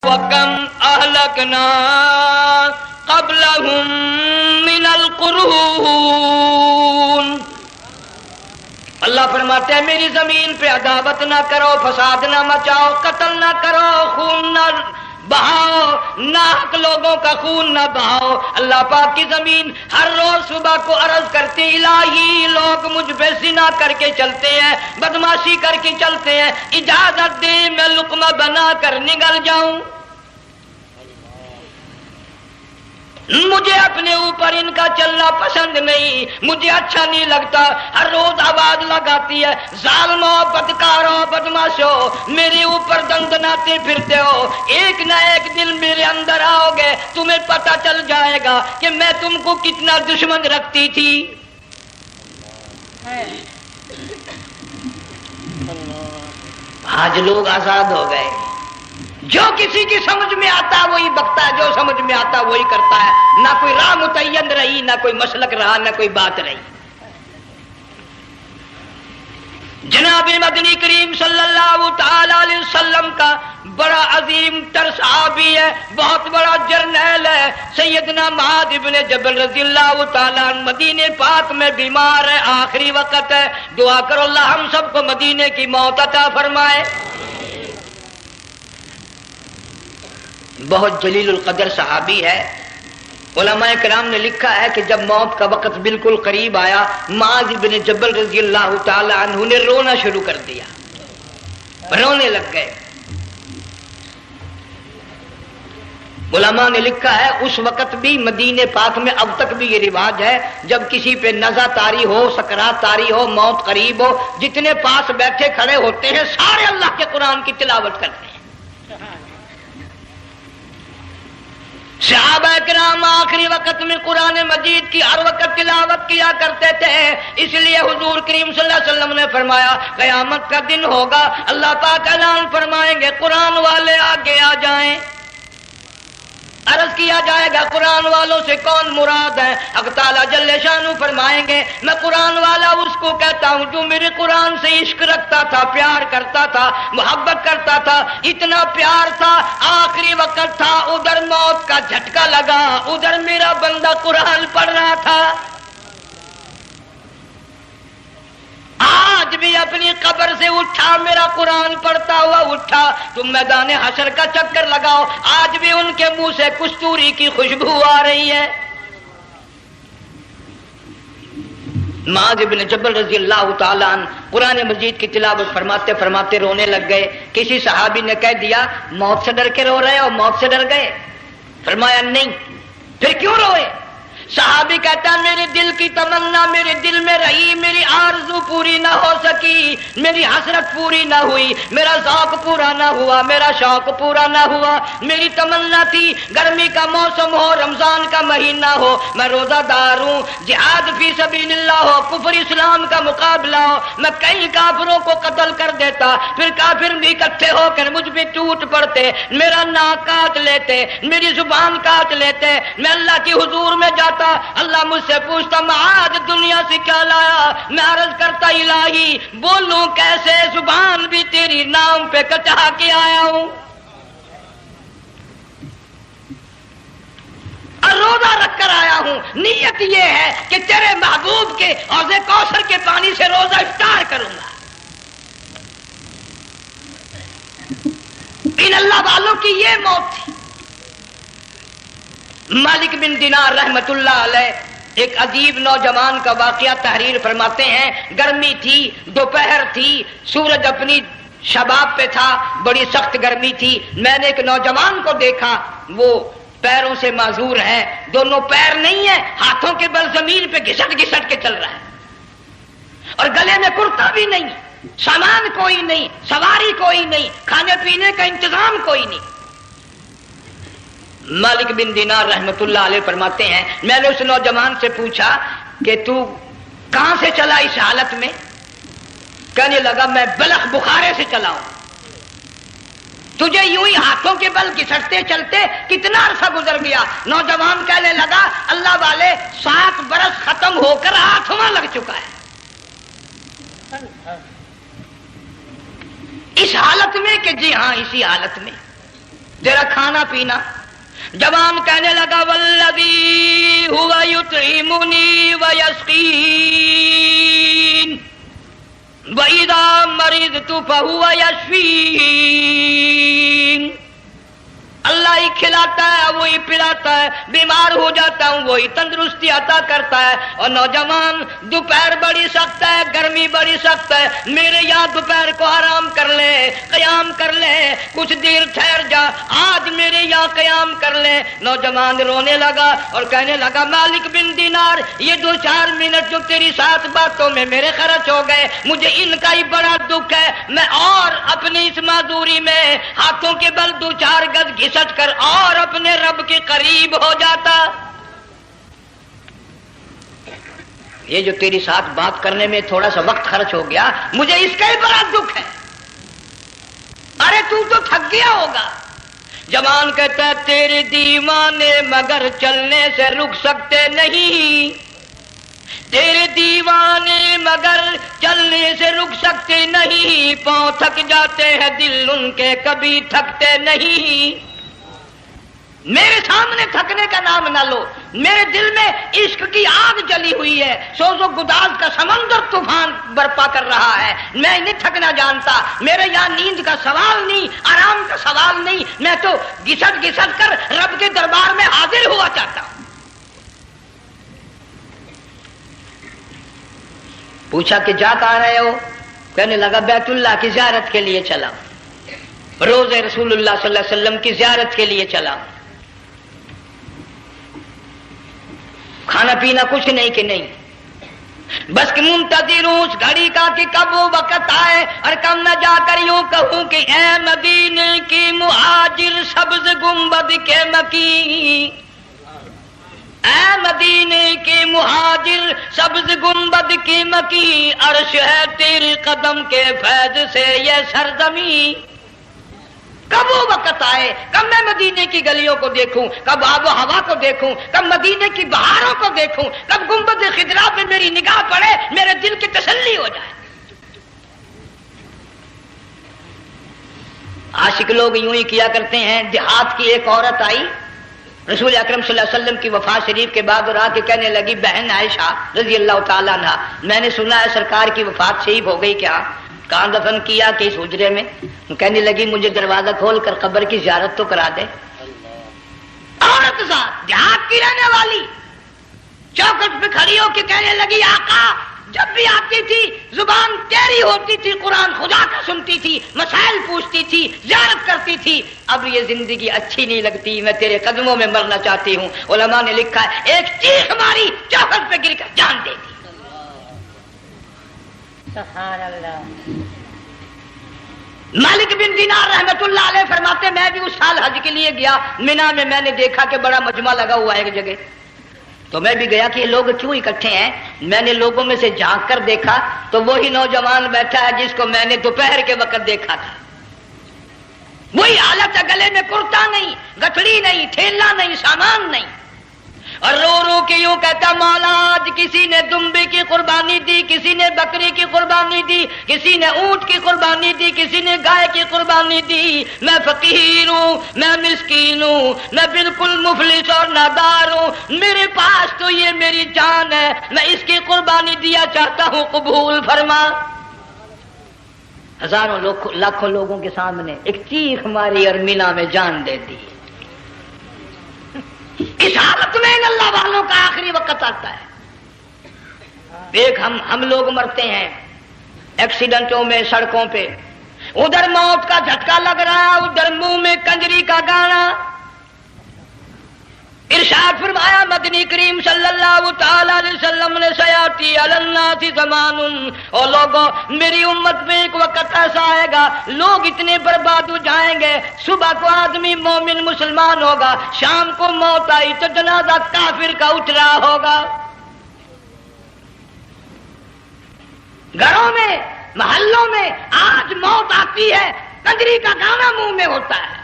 وَكَمْ أَهْلَكْنَا قَبْلَهُمْ مِنَ الْقُرُونِ۔ اللہ فرماتے ہیں میری زمین پہ عداوت نہ کرو، فساد نہ مچاؤ، قتل نہ کرو، خون نہ بہاؤ، ناحق لوگوں کا خون نہ بہاؤ۔ اللہ پاک کی زمین ہر روز صبح کو عرض کرتی الہی لوگ مجھ پہ زنا کر کے چلتے ہیں، بدماشی کر کے چلتے ہیں، اجازت دے میں لقمہ بنا کر نگل جاؤں۔ مجھے اپنے اوپر ان کا چلنا پسند نہیں، مجھے اچھا نہیں لگتا۔ ہر روز آواز لگاتی ہے ظالمو، بدکارو، بدماشو، میرے اوپر دندناتے پھرتے ہو، ایک نہ ایک دن میرے اندر آؤ گے، تمہیں پتہ چل جائے گا کہ میں تم کو کتنا دشمن رکھتی تھی۔ آج لوگ آزاد ہو گئے، جو کسی کی سمجھ میں آتا وہی بکتا ہے، جو سمجھ میں آتا وہی کرتا ہے، نہ کوئی راہ متعین رہی، نہ کوئی مسلک رہا، نہ کوئی بات رہی۔ جناب مدنی کریم صلی اللہ تعالی علیہ وسلم کا بڑا عظیم تر صحابی ہے، بہت بڑا جرنیل ہے، سیدنا معاذ ابن جبل رضی اللہ تعالی عنہ مدینے پاک میں بیمار ہے، آخری وقت ہے، دعا کرو اللہ ہم سب کو مدینے کی موت عطا فرمائے۔ بہت جلیل القدر صحابی ہے۔ علماء کرام نے لکھا ہے کہ جب موت کا وقت بالکل قریب آیا، معاذ بن جبل رضی اللہ تعالی عنہ نے رونا شروع کر دیا، رونے لگ گئے۔ علماء نے لکھا ہے اس وقت بھی مدینے پاک میں اب تک بھی یہ رواج ہے، جب کسی پہ نزع طاری ہو، سکرات طاری ہو، موت قریب ہو، جتنے پاس بیٹھے کھڑے ہوتے ہیں سارے اللہ کے قرآن کی تلاوت کرتے ہیں۔ صحابہ کرام آخری وقت میں قرآن مجید کی ہر وقت تلاوت کیا کرتے تھے، اس لیے حضور کریم صلی اللہ علیہ وسلم نے فرمایا قیامت کا دن ہوگا، اللہ پاک اعلان فرمائیں گے قرآن والے آگے آ جائیں۔ عرض کیا جائے گا قرآن والوں سے کون مراد ہے؟ حق تعالیٰ جل شانہ فرمائیں گے میں قرآن والا اس کو کہتا ہوں جو میرے قرآن سے عشق رکھتا تھا، پیار کرتا تھا، محبت کرتا تھا، اتنا پیار تھا آخری وقت تھا، ادھر موت کا جھٹکا لگا، ادھر میرا بندہ قرآن پڑھ رہا تھا، آج بھی اپنی قبر سے اٹھا میرا قرآن پڑھتا ہوا اٹھا، تم میدان حشر کا چکر لگاؤ، آج بھی ان کے منہ سے کستوری کی خوشبو آ رہی ہے۔ معاذ بن جبل رضی اللہ تعالیٰ عنہ قرآن مجید کی تلاوت فرماتے فرماتے رونے لگ گئے۔ کسی صحابی نے کہہ دیا موت سے ڈر کے رو رہے ہو، موت سے ڈر گئے؟ فرمایا نہیں۔ پھر کیوں روئے؟ صحابی کہتا ہے میرے دل کی تمنا میرے دل میں رہی، میری آرزو پوری نہ ہو سکی، میری حسرت پوری نہ ہوئی، میرا ذوق پورا نہ ہوا، میرا شوق پورا نہ ہوا۔ میری تمنا تھی گرمی کا موسم ہو، رمضان کا مہینہ ہو، میں روزہ دار ہوں، جہاد فی سبیل اللہ ہو، کفر اسلام کا مقابلہ ہو، میں کئی کافروں کو قتل کر دیتا، پھر کافر بھی اکٹھے ہو کر مجھ پہ ٹوٹ پڑتے، میرا ناک کاٹ لیتے، میری زبان کاٹ لیتے، میں اللہ کی حضور میں جاتا، اللہ مجھ سے پوچھتا معاذ دنیا سے کیا لایا؟ میں عرض کرتا الہی بولوں کیسے، زبان بھی تیری نام پہ کٹا کے آیا ہوں، اور روزہ رکھ کر آیا ہوں، نیت یہ ہے کہ تیرے محبوب کے حوض کوثر کے پانی سے روزہ افطار کروں گا۔ ان اللہ والوں کی یہ موت تھی۔ مالک بن دینار رحمت اللہ علیہ ایک عجیب نوجوان کا واقعہ تحریر فرماتے ہیں، گرمی تھی، دوپہر تھی، سورج اپنی شباب پہ تھا، بڑی سخت گرمی تھی، میں نے ایک نوجوان کو دیکھا، وہ پیروں سے معذور ہے، دونوں پیر نہیں ہیں، ہاتھوں کے بل زمین پہ گھسٹ گھسٹ کے چل رہا ہے، اور گلے میں کرتا بھی نہیں، سامان کوئی نہیں، سواری کوئی نہیں، کھانے پینے کا انتظام کوئی نہیں۔ مالک بن دینار رحمت اللہ علیہ فرماتے ہیں میں نے اس نوجوان سے پوچھا کہ تو کہاں سے چلا اس حالت میں؟ کہنے لگا میں بلخ بخارے سے چلا ہوں۔ تجھے یوں ہی ہاتھوں کے بل گھسٹتے چلتے کتنا عرصہ گزر گیا؟ نوجوان کہنے لگا اللہ والے 7 برس ختم ہو کر 8واں لگ چکا ہے۔ اس حالت میں کہ جی ہاں اسی حالت میں تیرا کھانا پینا. جوان کہنے لگا والذی ہوا یطعمنی ویسقین وَإِذَا مَرِضْتُ فَهُوَ يَشْفِينِ. اللہ ہی کھلاتا ہے, وہی پلاتا ہے, بیمار ہو جاتا ہوں وہی تندرستی عطا کرتا ہے. اور نوجوان دوپہر بڑی سخت ہے, گرمی بڑی سخت ہے, میرے یہاں دوپہر کو آرام کر لے, قیام کر لے, کچھ دیر ٹھہر جا, آج میرے یہاں قیام کر لے. نوجوان رونے لگا اور کہنے لگا مالک بن دینار, یہ 2-4 منٹ جو تیری ساتھ باتوں میں میرے خرچ ہو گئے, مجھے ان کا ہی بڑا دکھ ہے. میں اور اپنی اس معذوری میں ہاتھوں کے بل 2-4 گز گھسٹ کر اور اپنے رب کے قریب ہو جاتا. یہ جو تیری ساتھ بات کرنے میں تھوڑا سا وقت خرچ ہو گیا, مجھے اس کا ہی بڑا دکھ ہے. ارے تو تھک گیا ہوگا. جوان کہتا ہے تیرے دیوانے مگر چلنے سے رک سکتے نہیں, تیرے دیوانے مگر چلنے سے رک سکتے نہیں, پاؤں تھک جاتے ہیں دل ان کے کبھی تھکتے نہیں. میرے سامنے تھکنے کا نام نہ لو, میرے دل میں عشق کی آگ جلی ہوئی ہے, سوز و گداز کا سمندر طوفان برپا کر رہا ہے. میں نہیں تھکنا جانتا, میرے یہاں نیند کا سوال نہیں, آرام کا سوال نہیں, میں تو گھسٹ گھسٹ کر رب کے دربار میں حاضر ہوا چاہتا ہوں. پوچھا کہ جا کہاں رہے ہو؟ کہنے لگا بیت اللہ کی زیارت کے لیے چلا, روز رسول اللہ صلی اللہ علیہ وسلم کی زیارت کے لیے چلا. کھانا پینا کچھ نہیں کہ نہیں, بس کہ منتظر ہوں اس گھڑی کا کہ کب وہ وقت آئے اور کب میں جا کر یوں کہوں کہ اے مدینے کی مہاجر سبز گنبد کے مکی, اے مدینے کے مہاجر سبز گنبد کی مکی, عرش ہے تیرے قدم کے فیض سے یہ سرزمین. کب وہ وقت آئے, کب میں مدینے کی گلیوں کو دیکھوں, کب آب و ہوا کو دیکھوں, کب مدینے کی بہاروں کو دیکھوں, کب گنبد خضرا پہ میری نگاہ پڑے, میرے دل کی تسلی ہو جائے. عاشق لوگ یوں ہی کیا کرتے ہیں. دیہات کی ایک عورت آئی رسول اکرم صلی اللہ علیہ وسلم کی وفات شریف کے بعد اور آ کے کہنے لگی بہن عائشہ رضی اللہ تعالیٰ عنہا, میں نے سنا ہے سرکار کی وفات شریف ہو گئی, کیا کہاں دفن کیا کہ اس حجرے میں؟ کہنے لگی مجھے دروازہ کھول کر قبر کی زیارت تو کرا دے. عورت صاحب دیہات کی رہنے والی چوکھٹ پہ کھڑی ہو کے کہنے لگی آقا جب بھی آتی تھی زبان تیری ہوتی تھی, قرآن خدا کا سنتی تھی, مسائل پوچھتی تھی, زیارت کرتی تھی, اب یہ زندگی اچھی نہیں لگتی, میں تیرے قدموں میں مرنا چاہتی ہوں. علماء نے لکھا ہے ایک چیخ ماری, چوکھٹ پہ گر کر جان دے دی. سبحان اللہ. مالک بن دینار رحمت اللہ علیہ فرماتے میں بھی اس سال حج کے لیے گیا, مینا میں میں نے دیکھا کہ بڑا مجمع لگا ہوا ہے ایک جگہ, تو میں بھی گیا کہ یہ لوگ کیوں اکٹھے ہیں. میں نے لوگوں میں سے جھانک کر دیکھا تو وہی نوجوان بیٹھا ہے جس کو میں نے دوپہر کے وقت دیکھا تھا. وہی حالت ہے, گلے میں کرتا نہیں, گٹھڑی نہیں, تھیلا نہیں, سامان نہیں, اور رو رو کے یوں کہتا مولا آج کسی نے دمبے کی قربانی دی, کسی نے بکری کی قربانی دی, کسی نے اونٹ کی قربانی دی, کسی نے گائے کی قربانی دی. میں فقیر ہوں, میں مسکین ہوں, میں بالکل مفلس اور نادار ہوں, میرے پاس تو یہ میری جان ہے, میں اس کی قربانی دیا چاہتا ہوں, قبول فرما. ہزاروں لاکھوں لوگوں کے سامنے ایک چیخ ماری اور مینا میں جان دے دی. اس حالت میں ان اللہ والوں کا آخری وقت آتا ہے. ایک ہم لوگ مرتے ہیں ایکسیڈنٹوں میں, سڑکوں پہ, ادھر موت کا جھٹکا لگ رہا, ادھر منہ میں کنجری کا گانا. ارشاد فرمایا مدنی کریم صلی اللہ تعالی علیہ وسلم نے سیاتی علی الناس زمان, اور لوگوں میری امت میں ایک وقت ایسا آئے گا لوگ اتنے برباد ہو جائیں گے, صبح کو آدمی مومن مسلمان ہوگا, شام کو موت آئی تو جنازہ کافر کا اٹھ رہا ہوگا. گھروں میں محلوں میں آج موت آتی ہے, کنجری کا گانا منہ میں ہوتا ہے.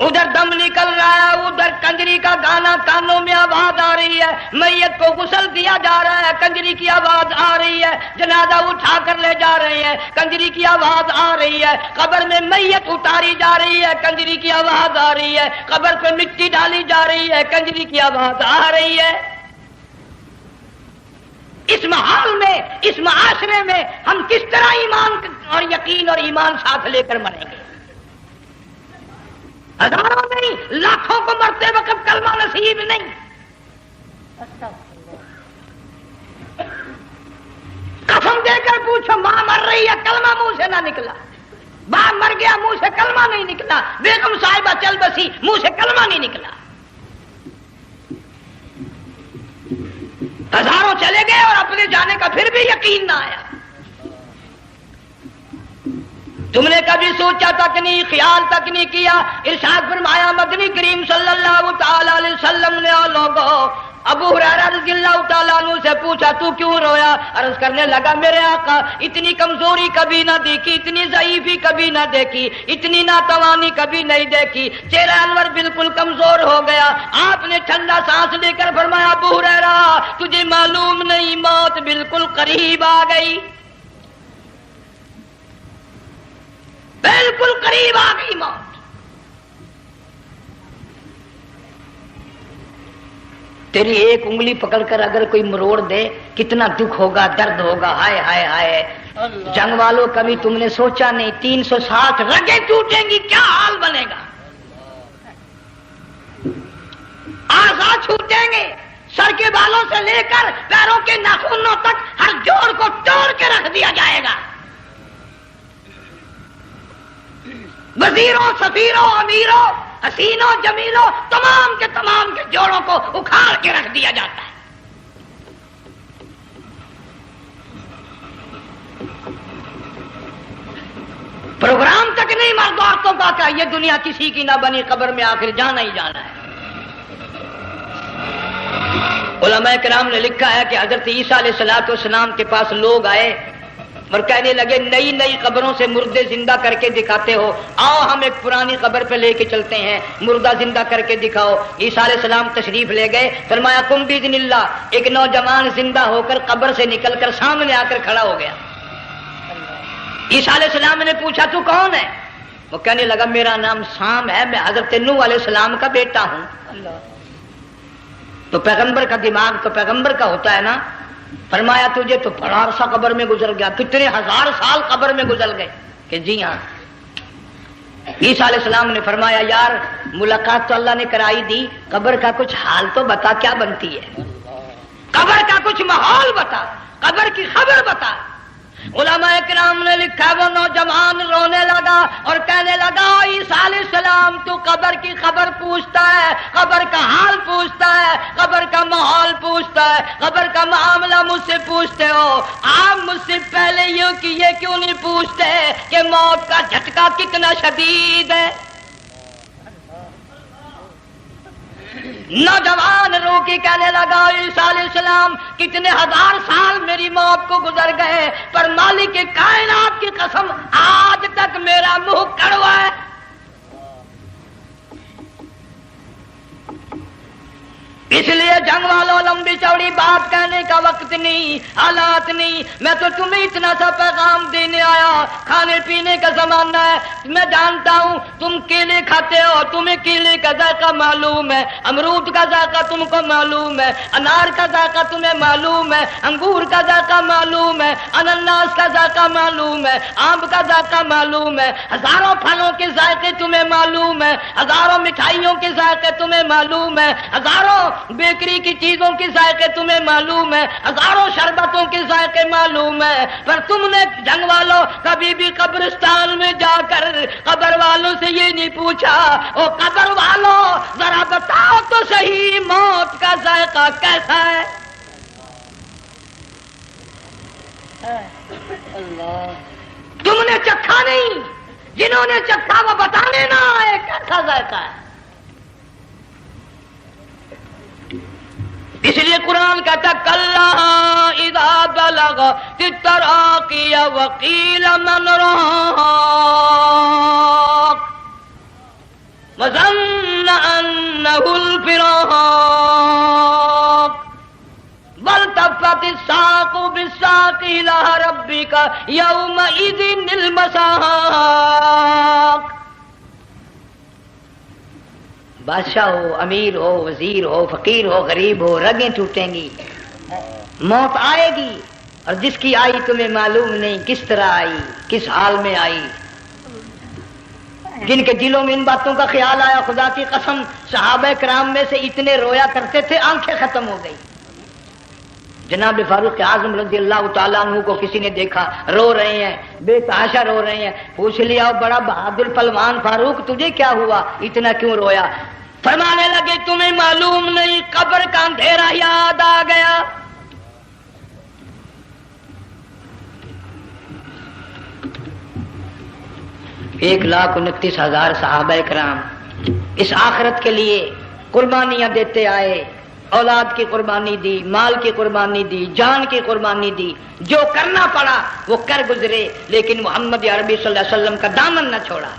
ادھر دم نکل رہا ہے، ادھر کنجری کا گانا کانوں میں آواز آ رہی ہے، میت کو غسل دیا جا رہا ہے، کنجری کی آواز آ رہی ہے، جنازہ اٹھا کر لے جا رہے ہیں، کنجری کی آواز آ رہی ہے، قبر میں میت اتاری جا رہی ہے، کنجری کی آواز آ رہی ہے، قبر پہ مٹی ڈالی جا رہی ہے، کنجری کی آواز آ رہی ہے۔ اس ماحول میں، اس معاشرے میں ہم کس طرح ایمان اور یقین اور ایمان ساتھ لے کر مریں گے؟ ہزاروں نہیں، لاکھوں کو مرتے وقت کلمہ نصیب نہیں۔ قسم دے کر پوچھو، ماں مر رہی ہے، کلمہ منہ سے نہ نکلا، باپ مر گیا، منہ سے کلمہ نہیں نکلا، بیگم صاحبہ چل بسی، منہ سے کلمہ نہیں نکلا۔ ہزاروں چلے گئے اور اپنے جانے کا پھر بھی یقین نہ آیا۔ تم نے کبھی سوچا تک نہیں، خیال تک نہیں کیا؟ ارشاد فرمایا مدنی کریم صلی اللہ تعالی علیہ وسلم نے لوگوں ابو ہریرہ رضی اللہ تعالیٰ عنہ سے پوچھا تو کیوں رویا؟ عرض کرنے لگا میرے آقا اتنی کمزوری کبھی نہ دیکھی، اتنی ضعیفی کبھی نہ دیکھی، اتنی ناتوانی کبھی نہیں دیکھی، چہرہ انور بالکل کمزور ہو گیا۔ آپ نے ٹھنڈا سانس لے کر فرمایا ابو ہریرہ تجھے معلوم نہیں موت بالکل قریب آ گئی، بالکل قریب آ گئی موت۔ تیری ایک انگلی پکڑ کر اگر کوئی مروڑ دے کتنا دکھ ہوگا، درد ہوگا، ہائے ہائے ہائے۔ جنگ والوں کبھی تم نے سوچا نہیں 360 رگیں ٹوٹیں گی کیا حال بنے گا، اعضاء چھوٹیں گے، سر کے بالوں سے لے کر پیروں کے ناخنوں تک ہر جوڑ کو توڑ کے رکھ دیا جائے گا، وزیروں، سفیروں، امیروں، حسینوں، جمیلوں، تمام کے جوڑوں کو اکھاڑ کے رکھ دیا جاتا ہے۔ پروگرام تک نہیں مرد عورتوں کا کہ یہ دنیا کسی کی نہ بنی، قبر میں آخر جانا ہی جانا ہے۔ علماء کرام نے لکھا ہے کہ حضرت عیسیٰ علیہ السلام کے پاس لوگ آئے اور کہنے لگے نئی نئی قبروں سے مردے زندہ کر کے دکھاتے ہو، آؤ ہم ایک پرانی قبر پہ لے کے چلتے ہیں، مردہ زندہ کر کے دکھاؤ۔ عیسیٰ علیہ السلام تشریف لے گئے، فرمایا قم باذن اللہ، ایک نوجوان زندہ ہو کر قبر سے نکل کر سامنے آ کر کھڑا ہو گیا۔ عیسیٰ علیہ السلام نے پوچھا تو کون ہے؟ وہ کہنے لگا میرا نام سام ہے، میں حضرت نوح علیہ السلام کا بیٹا ہوں۔ تو پیغمبر کا دماغ تو پیغمبر کا ہوتا ہے نا۔ فرمایا تجھے تو بڑا عرصہ قبر میں گزر گیا، کتنے ہزار سال قبر میں گزر گئے؟ کہ جی ہاں۔ عیسیٰ علیہ السلام نے فرمایا یار ملاقات تو اللہ نے کرائی دی، قبر کا کچھ حال تو بتا کیا بنتی ہے، قبر کا کچھ ماحول بتا، قبر کی خبر بتا۔ علماء کرام نے لکھا وہ نوجوان رونے لگا اور کہنے لگا عیسیٰ علیہ السلام تو قبر کی خبر پوچھتا ہے، قبر کا حال پوچھتا ہے، قبر کا ماحول پوچھتا ہے، قبر کا معاملہ مجھ سے پوچھتے ہو، آپ مجھ سے پہلے یہ کیوں نہیں پوچھتے کہ موت کا جھٹکا کتنا شدید ہے؟ نوجوان رو کے کہنے لگا عیسیٰ علیہ السلام کتنے ہزار سال میری موت کو گزر گئے، پر مالک کائنات کی قسم آج تک میرا منہ کڑوا ہے۔ اس لیے جنگ والوں لمبی چوڑی بات کہنے کا وقت نہیں، حالات نہیں، میں تو تمہیں اتنا سا پیغام دینے آیا، کھانے پینے کا زمانہ ہے، میں جانتا ہوں تم کیلے کھاتے ہو، تمہیں کیلے کا ذائقہ معلوم ہے، امرود کا ذائقہ تم کو معلوم ہے، انار کا ذائقہ تمہیں معلوم ہے، انگور کا ذائقہ معلوم ہے، انناس کا ذائقہ معلوم ہے، آم کا ذائقہ معلوم ہے، ہزاروں پھلوں کے ذائقے تمہیں معلوم ہے، ہزاروں مٹھائیوں کے ذائقے تمہیں معلوم ہے، ہزاروں بیکری کی چیزوں کے ذائقے تمہیں معلوم ہے، ہزاروں شربتوں کے ذائقے معلوم ہے، پر تم نے جنگ والوں کبھی بھی قبرستان میں جا کر قبر والوں سے یہ نہیں پوچھا او قبر والوں ذرا بتاؤ تو صحیح موت کا ذائقہ کیسا ہے؟ تم نے چکھا نہیں، جنہوں نے چکھا وہ بتانے نہ آئے کیسا ذائقہ ہے۔ اس لیے قرآن کہتا کلا اذا بلغت التراقی وقیل من راق، وظن أنه الفراق والتفت الساق بالساق إلى ربك يومئذ المساق. بادشاہ ہو، امیر ہو، وزیر ہو، فقیر ہو، غریب ہو، رگیں ٹوٹیں گی، موت آئے گی، اور جس کی آئی تمہیں معلوم نہیں کس طرح آئی، کس حال میں آئی. جن کے دلوں میں ان باتوں کا خیال آیا، خدا کی قسم صحابہ کرام میں سے اتنے رویا کرتے تھے آنکھیں ختم ہو گئی. جناب فاروق اعظم رضی اللہ تعالیٰ عنہ کو کسی نے دیکھا رو رہے ہیں، بے تحاشا رو رہے ہیں، پوچھ لیا بڑا بہادر پہلوان فاروق تجھے کیا ہوا، اتنا کیوں رویا؟ فرمانے لگے تمہیں معلوم نہیں قبر کا اندھیرا یاد آ گیا. ایک 1,29,000 صحابہ کرام اس آخرت کے لیے قربانیاں دیتے آئے، اولاد کی قربانی دی، مال کی قربانی دی، جان کی قربانی دی، جو کرنا پڑا وہ کر گزرے، لیکن محمد عربی صلی اللہ علیہ وسلم کا دامن نہ چھوڑا.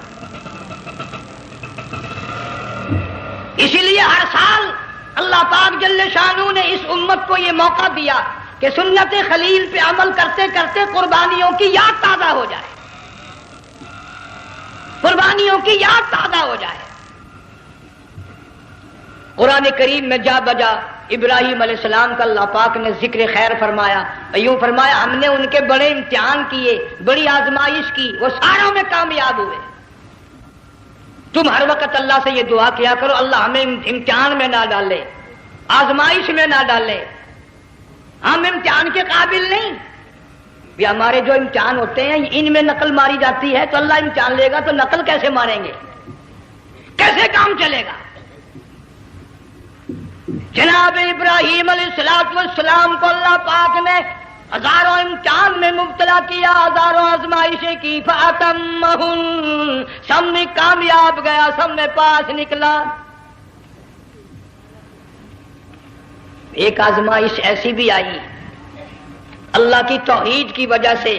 اسی لیے ہر سال اللہ پاک جل شانہ نے اس امت کو یہ موقع دیا کہ سنت خلیل پہ عمل کرتے کرتے قربانیوں کی یاد تازہ ہو جائے، قربانیوں کی یاد تازہ ہو جائے. قرآن کریم میں جا بجا ابراہیم علیہ السلام کا اللہ پاک نے ذکر خیر فرمایا، یوں فرمایا ہم نے ان کے بڑے امتحان کیے، بڑی آزمائش کی، وہ ساروں میں کامیاب ہوئے. تم ہر وقت اللہ سے یہ دعا کیا کرو اللہ ہمیں امتحان میں نہ ڈالے، آزمائش میں نہ ڈالے، ہم امتحان کے قابل نہیں. یہ ہمارے جو امتحان ہوتے ہیں ان میں نقل ماری جاتی ہے، تو اللہ امتحان لے گا تو نقل کیسے ماریں گے، کیسے کام چلے گا؟ جناب ابراہیم علیہ السلام کو اللہ پاک نے ہزاروں امتحان میں مبتلا کیا، ہزاروں آزمائشیں کی، فَأَتَمَّهُنْ سب میں کامیاب گیا، سب میں پاس نکلا. ایک آزمائش ایسی بھی آئی اللہ کی توحید کی وجہ سے،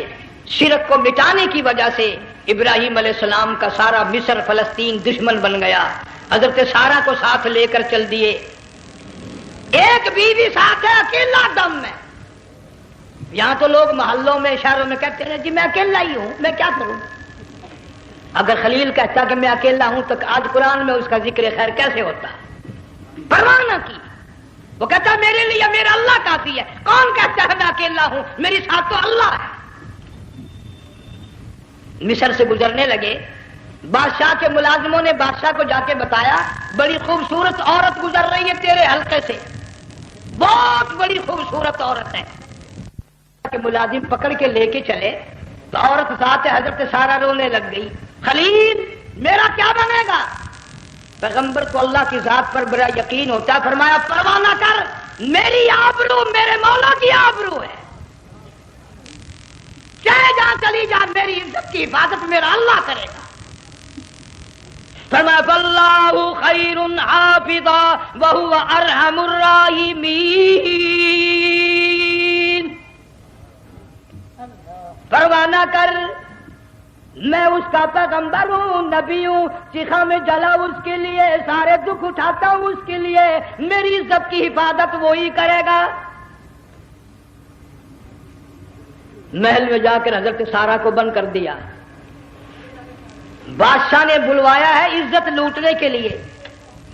شرک کو مٹانے کی وجہ سے ابراہیم علیہ السلام کا سارا مصر فلسطین دشمن بن گیا. حضرت سارہ کو ساتھ لے کر چل دیے، ایک بیوی ساتھ ہے اکیلا دم میں. یہاں تو لوگ محلوں میں شہروں میں کہتے ہیں جی میں اکیلا ہی ہوں، میں کیا کروں. اگر خلیل کہتا کہ میں اکیلا ہوں تو آج قرآن میں اس کا ذکر خیر کیسے ہوتا؟ پرواہ نہ کی، وہ کہتا میرے لیے میرا اللہ کافی ہے. کون کہتا ہے میں اکیلا ہوں، میری ساتھ تو اللہ ہے. مصر سے گزرنے لگے، بادشاہ کے ملازموں نے بادشاہ کو جا کے بتایا بڑی خوبصورت عورت گزر رہی ہے تیرے حلقے سے، بہت بڑی خوبصورت عورت ہے. کہ ملازم پکڑ کے لے کے چلے تو عورت ذات حضرت سارہ رونے لگ گئی. خلیل میرا کیا بنے گا؟ پیغمبر کو اللہ کی ذات پر بڑا یقین ہوتا ہے، فرمایا پرواہ نہ کر، میری آبرو میرے مولا کی آبرو ہے، چاہے جہاں چلی جا میری عزت کی حفاظت میرا اللہ کرے گا. فرمایا فاللہ خیر حافظا وہو ارحم الراحمین. پرواہ نہ کر، میں اس کا پیغمبر ہوں، نبی ہوں، چیخا میں جلا اس کے لیے، سارے دکھ اٹھاتا ہوں اس کے لیے، میری عزت کی حفاظت وہی کرے گا. محل میں جا کر حضرت سارہ کو بند کر دیا. بادشاہ نے بلوایا ہے عزت لوٹنے کے لیے،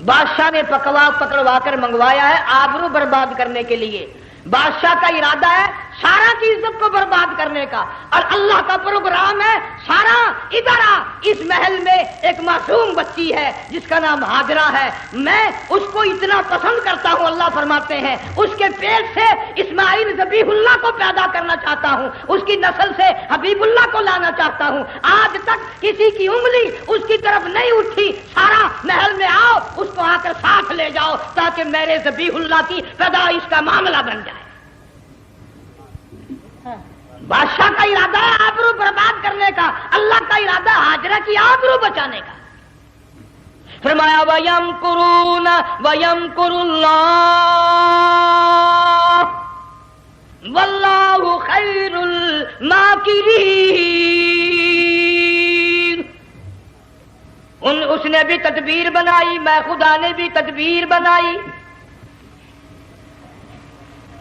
بادشاہ نے پکڑوا کر منگوایا ہے آبرو برباد کرنے کے لیے. بادشاہ کا ارادہ ہے سارا کی عزت کو برباد کرنے کا، اور اللہ کا پروگرام ہے سارا ادھر آ، اس محل میں ایک معصوم بچی ہے جس کا نام ہاجرہ ہے، میں اس کو اتنا پسند کرتا ہوں، اللہ فرماتے ہیں اس کے پیٹ سے اسماعیل ذبیح اللہ کو پیدا کرنا چاہتا ہوں، اس کی نسل سے حبیب اللہ کو لانا چاہتا ہوں. آج تک کسی کی انگلی اس کی طرف نہیں اٹھی. سارا محل میں آؤ، اس کو آ کر ساتھ لے جاؤ تاکہ میرے ذبیح اللہ کی پیدائش کا معاملہ بن جائے. بادشاہ کا ارادہ ہے آبرو برباد کرنے کا، اللہ کا ارادہ ہاجرہ کی آبرو بچانے کا. فرمایا وَيَمْكُرُونَ وَيَمْكُرُ اللَّهُ وَاللَّهُ خَيْرُ الْمَاكِرِينَ. اس نے بھی تدبیر بنائی، میں خدا نے بھی تدبیر بنائی۔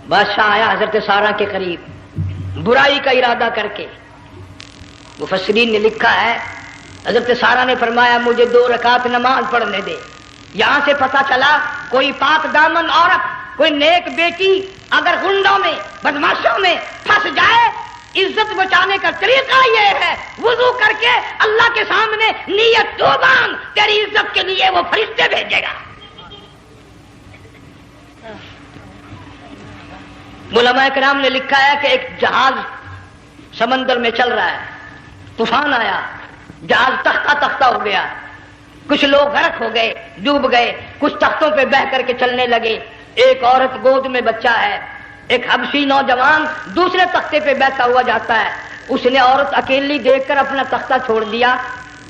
بادشاہ آیا حضرت سارہ کے قریب برائی کا ارادہ کر کے۔ مفسرین نے لکھا ہے حضرت سارہ نے فرمایا مجھے 2 رکعت نماز پڑھنے دے۔ یہاں سے پتہ چلا کوئی پاک دامن عورت، کوئی نیک بیٹی اگر غنڈوں میں بدماشوں میں پھنس جائے، عزت بچانے کا طریقہ یہ ہے وضو کر کے اللہ کے سامنے نیت تو باندھ، تیری عزت کے لیے وہ فرشتے بھیجے گا۔ علماء کرام نے لکھا ہے کہ ایک جہاز سمندر میں چل رہا ہے، طوفان آیا، جہاز تختہ تختہ ہو گیا، کچھ لوگ غرق ہو گئے، ڈوب گئے، کچھ تختوں پہ بہ کر کے چلنے لگے۔ ایک عورت گود میں بچہ ہے، ایک حبشی نوجوان دوسرے تختے پہ بیٹھا ہوا جاتا ہے۔ اس نے عورت اکیلی دیکھ کر اپنا تختہ چھوڑ دیا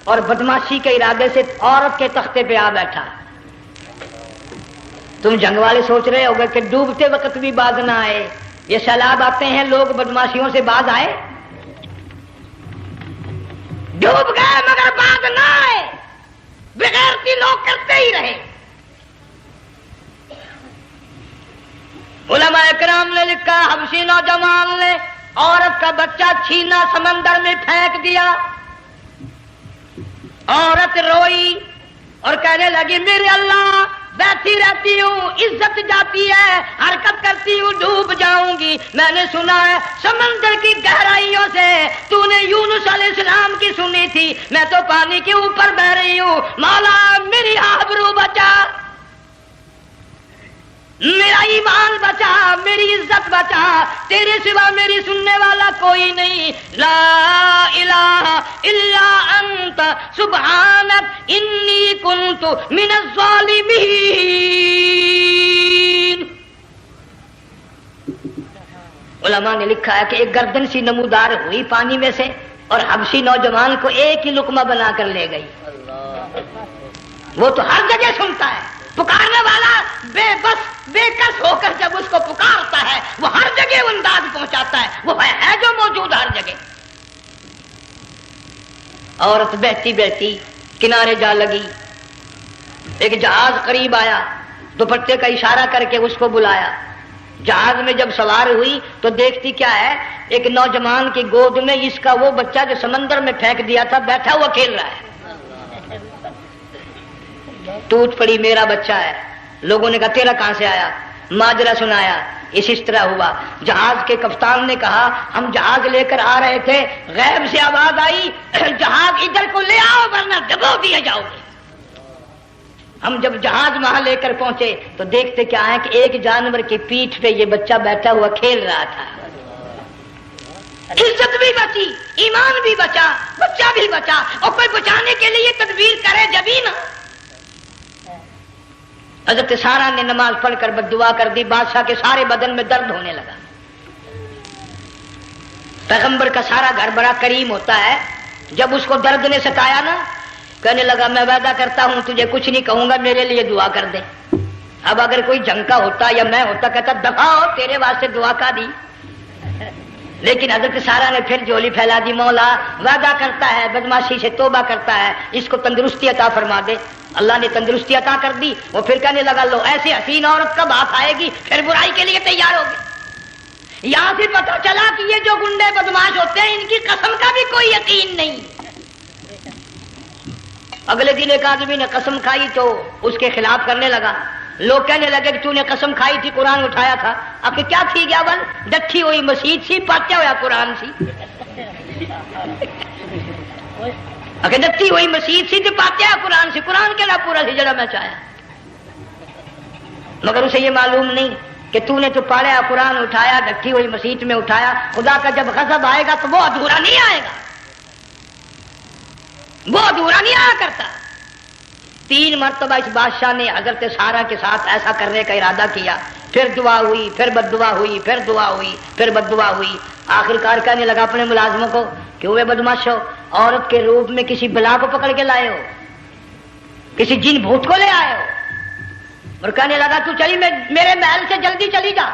اور بدماشی کے ارادے سے عورت کے تختے پہ آ بیٹھا۔ تم جنگ والے سوچ رہے ہوگے کہ ڈوبتے وقت بھی باز نہ آئے، یہ سیلاب آتے ہیں لوگ بدماشیوں سے باز آئے؟ ڈوب گئے مگر باز نہ آئے، بغیرتی لوگ کرتے ہی رہے۔ علماء کرام نے لکھا حبشی نوجوان نے عورت کا بچہ چھینا سمندر میں پھینک دیا۔ عورت روئی اور کہنے لگی میرے اللہ، بیٹھی رہتی ہوں، عزت جاتی ہے، حرکت کرتی ہوں، ڈوب جاؤں گی۔ میں نے سنا ہے سمندر کی گہرائیوں سے تو نے یونس علیہ السلام کی سنی تھی، میں تو پانی کے اوپر بہ رہی ہوں، مولا میری آبرو بچا، میرا ایمان بچا، میری عزت بچا، تیرے سوا میری سننے والا کوئی نہیں، لا الہ الا انت سبحانک انی کنت من الظالمین۔ علماء نے لکھا ہے کہ ایک گردن سی نمودار ہوئی پانی میں سے اور حبشی نوجوان کو ایک ہی لقمہ بنا کر لے گئی۔ وہ تو ہر جگہ سنتا ہے، پکارنے والا بے بس بے کس ہو کر جب اس کو پکارتا ہے وہ ہر جگہ انداز پہنچاتا ہے، وہ ہے جو موجود ہر جگہ۔ عورت بہتی بہتی کنارے جا لگی، ایک جہاز قریب آیا، دوپٹے کا اشارہ کر کے اس کو بلایا۔ جہاز میں جب سوار ہوئی تو دیکھتی کیا ہے، ایک نوجوان کی گود میں اس کا وہ بچہ جو سمندر میں پھینک دیا تھا بیٹھا ہوا کھیل رہا ہے۔ ٹوٹ پڑی میرا بچہ ہے۔ لوگوں نے کہا تیرا کہاں سے آیا؟ ماجرا سنایا، اس طرح ہوا۔ جہاز کے کپتان نے کہا ہم جہاز لے کر آ رہے تھے، غیب سے آواز آئی جہاز ادھر کو لے آؤ ورنہ ڈبو دیے جاؤ گے۔ ہم جب جہاز وہاں لے کر پہنچے تو دیکھتے کیا ہے کہ ایک جانور کی پیٹھ پہ یہ بچہ بیٹھا ہوا کھیل رہا تھا۔ عزت بھی بچی، ایمان بھی بچا، بچہ بھی بچا، اور کوئی بچانے کے لیے تدبیر کرے جبھی نا۔ حضرت سارہ نے نماز پڑھ کر بد دعا کر دی، بادشاہ کے سارے بدن میں درد ہونے لگا۔ پیغمبر کا سارا گھر بڑا کریم ہوتا ہے، جب اس کو درد نے ستایا نا کہنے لگا میں وعدہ کرتا ہوں تجھے کچھ نہیں کہوں گا، میرے لیے دعا کر دے۔ اب اگر کوئی جنگ کا ہوتا یا میں ہوتا کہتا دفع ہو تیرے واسطے دعا کا دی، لیکن حضرت سارہ نے پھر جولی پھیلا دی، مولا وعدہ کرتا ہے بدماشی سے توبہ کرتا ہے، اس کو تندرستی عطا فرما دے۔ اللہ نے تندرستی عطا کر دی۔ وہ پھر کہنے لگا لو ایسی حسین عورت کب آپ آئے گی، پھر برائی کے لیے تیار ہوگی۔ یہاں سے پتہ چلا کہ یہ جو گنڈے بدماش ہوتے ہیں ان کی قسم کا بھی کوئی یقین نہیں۔ اگلے دن ایک آدمی نے قسم کھائی تو اس کے خلاف کرنے لگا۔ لوگ کہنے لگے کہ تو نے قسم کھائی تھی، قرآن اٹھایا تھا، اب کیا تھی گیا بل ڈٹھی ہوئی مسجد سی، پاٹیا ہوا قرآن سی، اگر ڈٹھی ہوئی مسجد سی تو پاٹیا قرآن سی، قرآن کے لا پورا سی جڑا میں چاہیا، مگر اسے یہ معلوم نہیں کہ تو نے تو پاڑیا قرآن اٹھایا، ڈٹھی ہوئی مسجد میں اٹھایا۔ خدا کا جب غضب آئے گا تو وہ ادھورا نہیں آئے گا، وہ ادھورا نہیں آیا کرتا۔ 3 مرتبہ اس بادشاہ نے حضرت سارہ کے ساتھ ایسا کرنے کا ارادہ کیا، پھر دعا ہوئی، پھر بد دعا ہوئی، پھر دعا ہوئی، پھر بد دعا ہوئی۔ آخر کار کہنے لگا اپنے ملازموں کو کہ ہوئے بدماش ہو، عورت کے روپ میں کسی بلا کو پکڑ کے لائے ہو، کسی جن بھوت کو لے آئے ہو، اور کہنے لگا تو چلی میرے محل سے جلدی چلی جا۔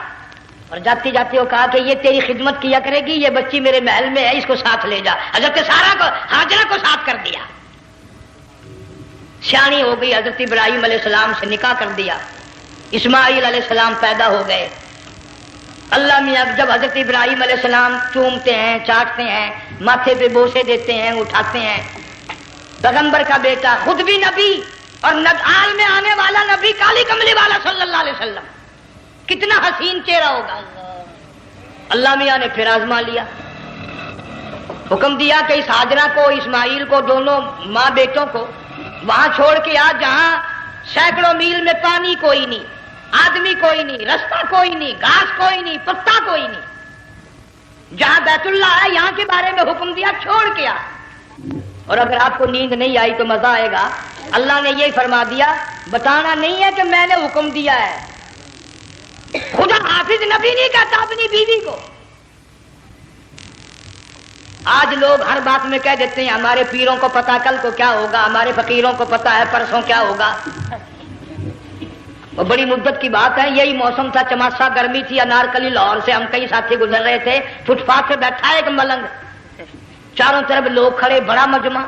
اور جاتی جاتی وہ کہا کہ یہ تیری خدمت کیا کرے گی، یہ بچی میرے محل میں ہے، اس کو ساتھ لے جا۔ حضرت سارہ کو، ہاجرہ کو ساتھ کر دیا۔ سیانی ہو گئی، حضرت ابراہیم علیہ السلام سے نکاح کر دیا، اسماعیل علیہ السلام پیدا ہو گئے۔ اللہ میاں جب حضرت ابراہیم علیہ السلام چومتے ہیں، چاٹتے ہیں، ماتھے پہ بوسے دیتے ہیں، اٹھاتے ہیں، پیغمبر کا بیٹا، خود بھی نبی اور آل میں آنے والا نبی، کالی کملی والا صلی اللہ علیہ وسلم، کتنا حسین چہرہ ہوگا۔ اللہ میاں نے پھر آزما لیا، حکم دیا کہ اس ہاجرہ کو، اسماعیل کو، دونوں ماں بیٹوں کو وہاں چھوڑ کے آ جہاں سینکڑوں میل میں پانی کوئی نہیں، آدمی کوئی نہیں، رستہ کوئی نہیں، گھاس کوئی نہیں، پتا کوئی نہیں، جہاں بیت اللہ ہے یہاں کے بارے میں حکم دیا چھوڑ کے آ۔ اور اگر آپ کو نیند نہیں آئی تو مزہ آئے گا، اللہ نے یہی فرما دیا، بتانا نہیں ہے کہ میں نے حکم دیا ہے۔ خدا حافظ نبی نہیں کہتا اپنی بیوی کو۔ آج لوگ ہر بات میں کہہ دیتے ہیں ہمارے پیروں کو پتا کل کو کیا ہوگا، ہمارے فقیروں کو پتا ہے پرسوں کیا ہوگا۔ اور بڑی مدت کی بات ہے، یہی موسم تھا، چماسا گرمی تھی، انارکلی لاہور سے ہم کئی ساتھی گزر رہے تھے، فٹ پاتھ پہ بیٹھا ایک ملنگ، چاروں طرف لوگ کھڑے، بڑا مجمع،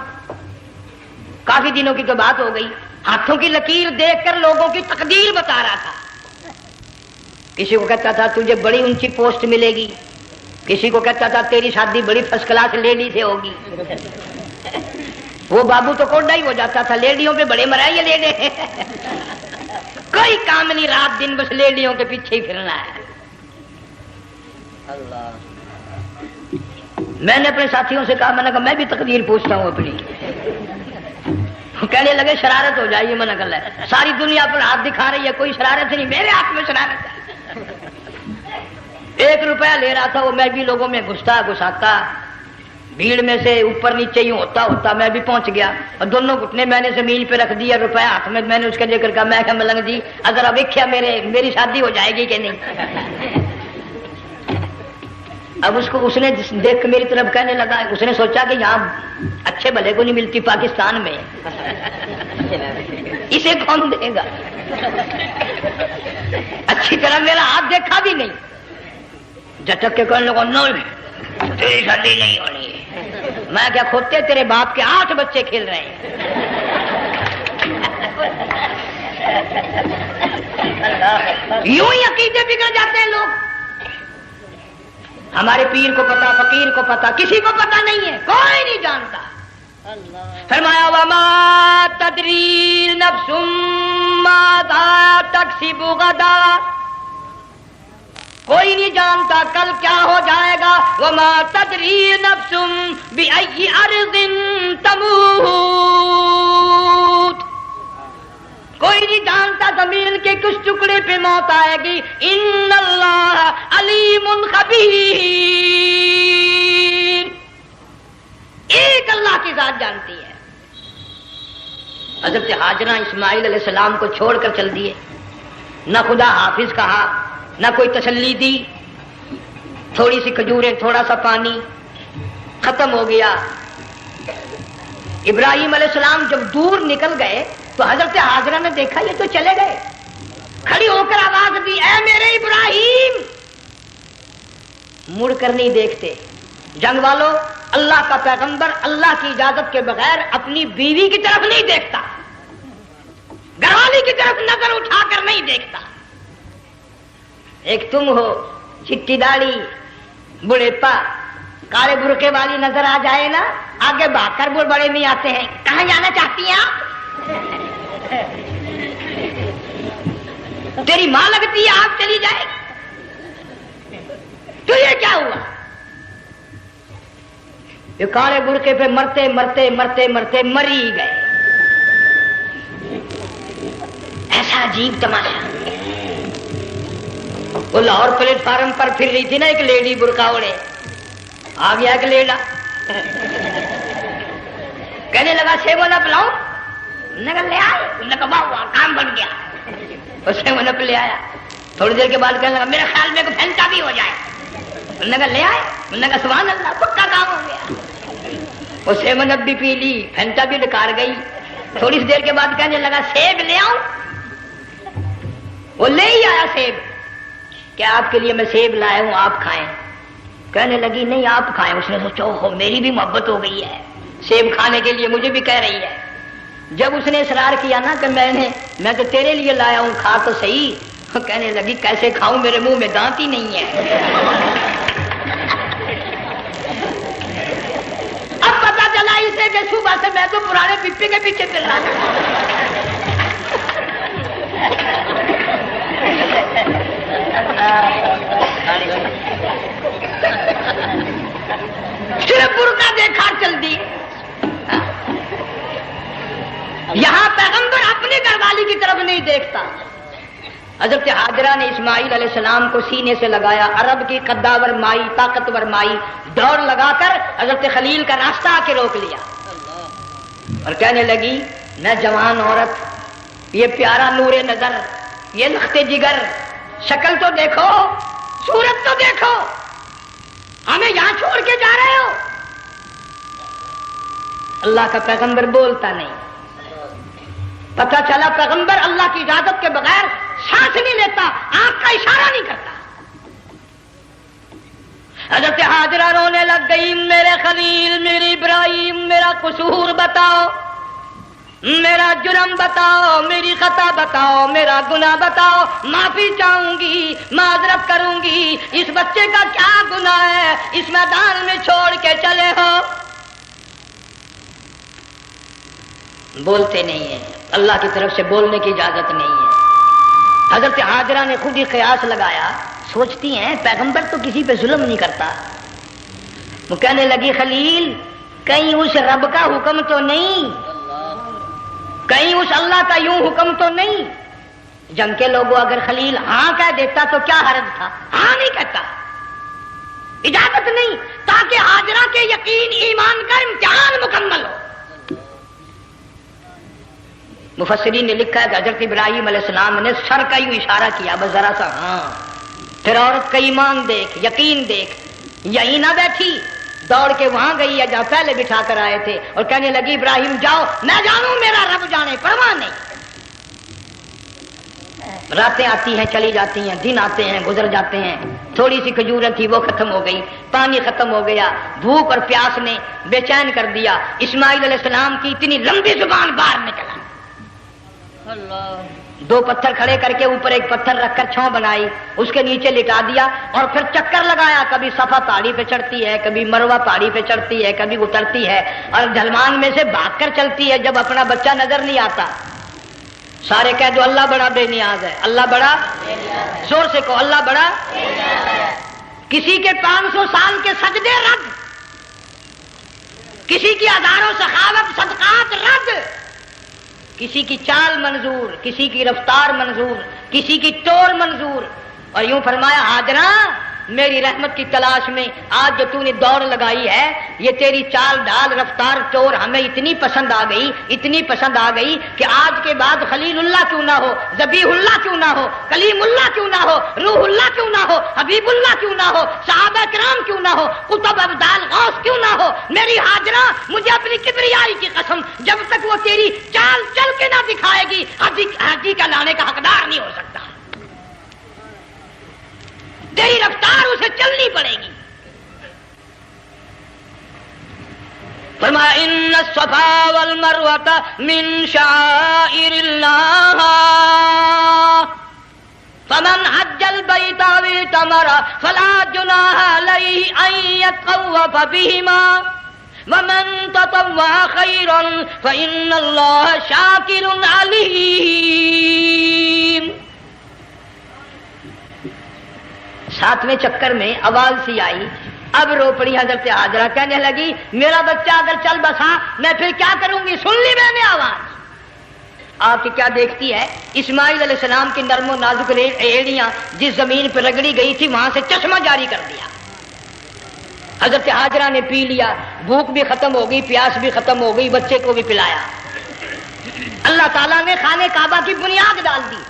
کافی دنوں کی تو بات ہو گئی، ہاتھوں کی لکیر دیکھ کر لوگوں کی تقدیر بتا رہا تھا۔ کسی کو کہتا تھا تجھے بڑی اونچی پوسٹ ملے گی، کسی کو کہتا تھا تیری شادی بڑی فرسٹ کلاس لیڈی سے ہوگی۔ وہ بابو تو کوڈا ہی ہو جاتا تھا، لیڈیوں پہ بڑے مرائے یہ لیڈے، کوئی کام نہیں، رات دن بس لیڈیوں کے پیچھے ہی پھرنا ہے۔ اللہ، میں نے اپنے ساتھیوں سے کہا، میں نے کہا میں بھی تقدیر پوچھتا ہوں اپنی۔ کہنے لگے شرارت ہو جائے گی، میں نے کہا ساری دنیا پر ہاتھ دکھا رہی ہے، کوئی شرارت نہیں، میرے ہاتھ میں شرارت ہے۔ 1 روپیہ لے رہا تھا وہ، میں بھی لوگوں میں گھساتا بھیڑ میں سے اوپر نیچے ہی ہوتا میں بھی پہنچ گیا، اور دونوں گھٹنے میں نے زمین پہ رکھ دیا، روپیہ ہاتھ میں، میں نے اس کے لے کر کہا، میں کہا ملنگ جی اگر اب دیکھا میری شادی ہو جائے گی کہ نہیں؟ اب اس نے دیکھ کے میری طرف کہنے لگا، اس نے سوچا کہ یہاں اچھے بھلے کو نہیں ملتی پاکستان میں، اسے کون دے گا؟ اچھی طرح میرا ہاتھ دیکھا بھی نہیں، جٹک کے کہنے لگا نہیں تیری شادی نہیں ہونی۔ میں کیا کھوتے تیرے باپ کے 8 بچے کھیل رہے ہیں۔ یوں ہی عقیدے بگڑ جاتے ہیں لوگ۔ ہمارے پیر کو پتا، فقیر کو پتا، کسی کو پتا نہیں ہے، کوئی نہیں جانتا۔ فرمایا وما تدری نفس ماذا تکسب غدا، کوئی نہیں جانتا کل کیا ہو جائے گا۔ وما تدری نفس بأی ارض تموت، کوئی نہیں جانتا زمین کے کس ٹکڑے پہ موت آئے گی۔ ان اللہ علیم خبیر، ایک اللہ کی ذات جانتی ہے۔ حضرت ہاجرہ اسماعیل علیہ السلام کو چھوڑ کر چل دیے، نہ خدا حافظ کہا، نہ کوئی تسلی دی، تھوڑی سی کھجوریں، تھوڑا سا پانی، ختم ہو گیا۔ ابراہیم علیہ السلام جب دور نکل گئے تو حضرت ہاجرہ نے دیکھا یہ تو چلے گئے، کھڑی ہو کر آواز دی، اے میرے ابراہیم۔ مڑ کر نہیں دیکھتے۔ جنگ والوں، اللہ کا پیغمبر اللہ کی اجازت کے بغیر اپنی بیوی کی طرف نہیں دیکھتا، گھر والی کی طرف نظر اٹھا کر نہیں دیکھتا۔ ایک تم ہو، چٹی داڑھی، بڑھیپا، کالے برقعے والی نظر آ جائے نا، آگے بھاگ کر بڑے نہیں آتے ہیں، کہاں جانا چاہتی ہیں آپ؟ تیری ماں لگتی ہے، آپ چلی جائے، تو یہ کیا ہوا؟ یہ کالے برقعے پہ مرتے مرتے مرتے مرتے مری گئے۔ ایسا عجیب تماشا۔ وہ لاہور پلیٹ فارم پر پھر رہی تھی نا ایک لیڈی برقع اوڑے، آ گیا ایک لیڈا، کہنے لگا سیون اپ لاؤ، نے کہا لے آئے، نے کہا واہ کام بن گیا، اور سیون اپ لے آیا۔ تھوڑی دیر کے بعد کہنے لگا میرے خیال میں پھینٹا بھی ہو جائے، نے کہا لے آئے، نے کہا سبحان اللہ پکا کام ہو گیا۔ وہ سیون اپ بھی پی لی، پھینٹا بھی ڈکار گئی۔ تھوڑی سی دیر کے بعد کہنے لگا سیب لے آؤں، وہ لے ہی آیا سیب، کہ آپ کے لیے میں سیب لایا ہوں آپ کھائیں۔ کہنے لگی نہیں آپ کھائیں۔ اس نے سوچا ہو میری بھی محبت ہو گئی ہے، سیب کھانے کے لیے مجھے بھی کہہ رہی ہے۔ جب اس نے اصرار کیا نا کہ میں تو تیرے لیے لایا ہوں، کھا تو صحیح، کہنے لگی کیسے کھاؤں، میرے منہ میں دانت ہی نہیں ہے۔ اب پتا چلا اسے کہ صبح سے میں تو پرانے پپی کے پیچھے پھر رہا تھا۔ صرف برقع دیکھا چل دی۔ یہاں پیغمبر اپنی گھر والی کی طرف نہیں دیکھتا۔ حضرت حاجرہ نے اسماعیل علیہ السلام کو سینے سے لگایا، عرب کی قداور مائی، طاقتور مائی، دوڑ لگا کر حضرت خلیل کا راستہ آ کے روک لیا اور کہنے لگی میں جوان عورت، یہ پیارا نور نظر، یہ لخت جگر، شکل تو دیکھو، صورت تو دیکھو، ہمیں یہاں چھوڑ کے جا رہے ہو؟ اللہ کا پیغمبر بولتا نہیں۔ پتہ چلا پیغمبر اللہ کی اجازت کے بغیر سانس نہیں لیتا، آنکھ کا اشارہ نہیں کرتا۔ حضرت حاجرہ رونے لگ گئی، میرے خلیل، میری ابراہیم، میرا قصور بتاؤ، میرا جرم بتاؤ، میری خطا بتاؤ، میرا گناہ بتاؤ، معافی چاہوں گی، معذرت کروں گی، اس بچے کا کیا گناہ ہے اس میدان میں چھوڑ کے چلے ہو؟ بولتے نہیں ہیں، اللہ کی طرف سے بولنے کی اجازت نہیں ہے۔ حضرت حاجرہ نے خود ہی قیاس لگایا، سوچتی ہیں پیغمبر تو کسی پہ ظلم نہیں کرتا۔ وہ کہنے لگی خلیل کہیں اس رب کا حکم تو نہیں، کہیں اس اللہ کا یوں حکم تو نہیں؟ جنگ کے لوگوں اگر خلیل ہاں کہہ دیتا تو کیا حرج تھا؟ ہاں نہیں کہتا، اجازت نہیں، تاکہ حاجرہ کے یقین ایمان کا امتحان مکمل ہو۔ مفسرین نے لکھا ہے کہ حضرت ابراہیم علیہ السلام نے سر کا یوں اشارہ کیا، بس ذرا سا ہاں، پھر عورت کا ایمان دیکھ، یقین دیکھ، یہی نہ بیٹھی، دوڑ کے وہاں گئی ہے جہاں پہلے بٹھا کر آئے تھے اور کہنے لگی ابراہیم جاؤ، میں جانوں میرا رب جانے، پرواہ نہیں۔ راتیں آتی ہیں چلی جاتی ہیں، دن آتے ہیں گزر جاتے ہیں، تھوڑی سی کھجوریں تھی وہ ختم ہو گئی، پانی ختم ہو گیا، بھوک اور پیاس نے بے چین کر دیا۔ اسماعیل علیہ السلام کی اتنی لمبی زبان باہر نکلا، دو پتھر کھڑے کر کے اوپر ایک پتھر رکھ کر چھاؤں بنائی، اس کے نیچے لٹا دیا اور پھر چکر لگایا، کبھی صفا پہاڑی پہ چڑھتی ہے، کبھی مروہ پہاڑی پہ چڑھتی ہے، کبھی اترتی ہے اور ڈھلوان میں سے بھاگ کر چلتی ہے جب اپنا بچہ نظر نہیں آتا۔ سارے کہہ دو اللہ بڑا بے نیاز ہے، اللہ بڑا، زور سے کہو اللہ بڑا۔ کسی کے 500 سال کے سجدے رد، کسی کی ہزاروں سخاوت صدقات رد، کسی کی چال منظور، کسی کی رفتار منظور، کسی کی توڑ منظور۔ اور یوں فرمایا حاجرہ میری رحمت کی تلاش میں آج جو تو نے دوڑ لگائی ہے، یہ تیری چال ڈال رفتار توڑ ہمیں اتنی پسند آ گئی، اتنی پسند آ گئی کہ آج کے بعد خلیل اللہ کیوں نہ ہو، ذبیح اللہ کیوں نہ ہو، کلیم اللہ کیوں نہ ہو، روح اللہ کیوں نہ ہو، حبیب اللہ کیوں نہ ہو، صحابہ کرام کیوں نہ ہو، قطب ابدال غوث کیوں نہ ہو، میری حاجرہ مجھے اپنی کبریائی کی قسم جب تک وہ تیری چال چل کے نہ دکھائے گی حاجی کا لانے کا حقدار نہیں ہو سکتا، تیری رفتار اسے چلنی پڑے گی۔ فرمایا ان الصفا والمروۃ من شعائر اللہ فمن حج البیت او اعتمر فلا جناح علیہ ان یطوف بہما ومن تطوع خیرا فإن اللہ شاکر علیم۔ ساتویں چکر میں آواز سی آئی، اب رو پڑی حضرت حاجرہ، کہنے لگی میرا بچہ اگر چل بسا میں پھر کیا کروں گی؟ سن لی میں نے آواز۔ آپ کی کیا دیکھتی ہے؟ اسماعیل علیہ السلام کی نرم و نازک ایڑیاں جس زمین پہ رگڑی گئی تھی وہاں سے چشمہ جاری کر دیا۔ حضرت حاجرہ نے پی لیا، بھوک بھی ختم ہو گئی، پیاس بھی ختم ہو گئی، بچے کو بھی پلایا۔ اللہ تعالیٰ نے خانہ کعبہ کی بنیاد ڈال دی،